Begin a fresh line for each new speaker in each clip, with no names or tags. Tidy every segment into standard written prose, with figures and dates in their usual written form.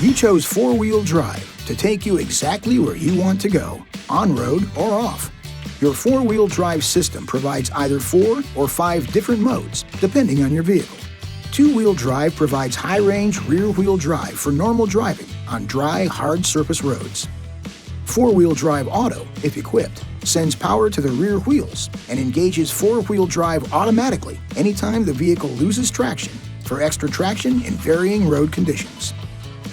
You chose four-wheel drive to take you exactly where you want to go, on-road or off. Your four-wheel drive system provides either 4 or 5 different modes, depending on your vehicle. Two-wheel drive provides high-range rear-wheel drive for normal driving on dry, hard surface roads. Four-wheel drive auto, if equipped, sends power to the rear wheels and engages four-wheel drive automatically anytime the vehicle loses traction for extra traction in varying road conditions.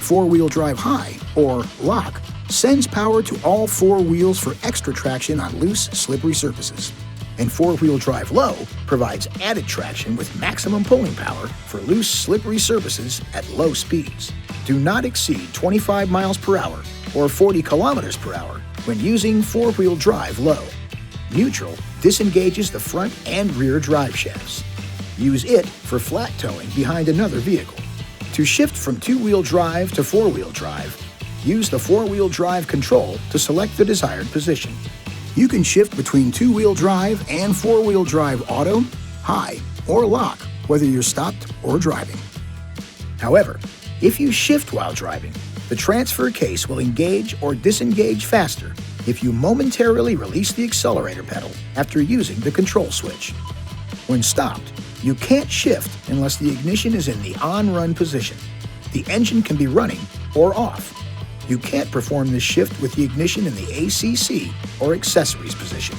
Four-wheel drive high, or lock, sends power to all 4 wheels for extra traction on loose, slippery surfaces. And four-wheel drive low provides added traction with maximum pulling power for loose, slippery surfaces at low speeds. Do not exceed 25 miles per hour or 40 kilometers per hour when using four-wheel drive low. Neutral disengages the front and rear drive shafts. Use it for flat towing behind another vehicle. To shift from two-wheel drive to four-wheel drive, use the four-wheel drive control to select the desired position. You can shift between two-wheel drive and four-wheel drive auto, high, or lock, whether you're stopped or driving. However, if you shift while driving, the transfer case will engage or disengage faster if you momentarily release the accelerator pedal after using the control switch. When stopped, you can't shift unless the ignition is in the on-run position. The engine can be running or off. You can't perform this shift with the ignition in the ACC or accessories position.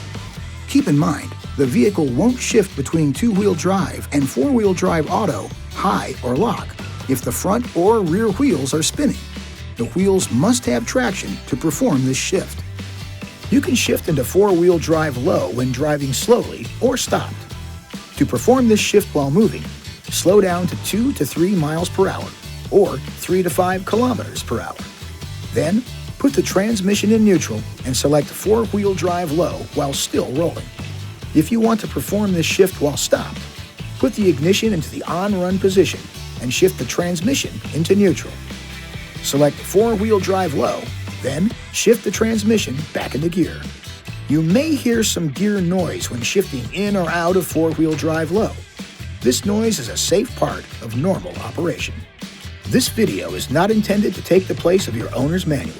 Keep in mind, the vehicle won't shift between two-wheel drive and four-wheel drive auto, high, or lock if the front or rear wheels are spinning. The wheels must have traction to perform this shift. You can shift into four-wheel drive low when driving slowly or stopped. To perform this shift while moving, slow down to 2 to 3 miles per hour or 3 to 5 kilometers per hour. Then, put the transmission in neutral and select four-wheel drive low while still rolling. If you want to perform this shift while stopped, put the ignition into the on-run position and shift the transmission into neutral. Select four-wheel drive low, then shift the transmission back into gear. You may hear some gear noise when shifting in or out of four-wheel drive low. This noise is a safe part of normal operation. This video is not intended to take the place of your owner's manual.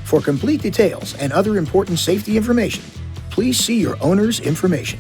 For complete details and other important safety information, please see your owner's information.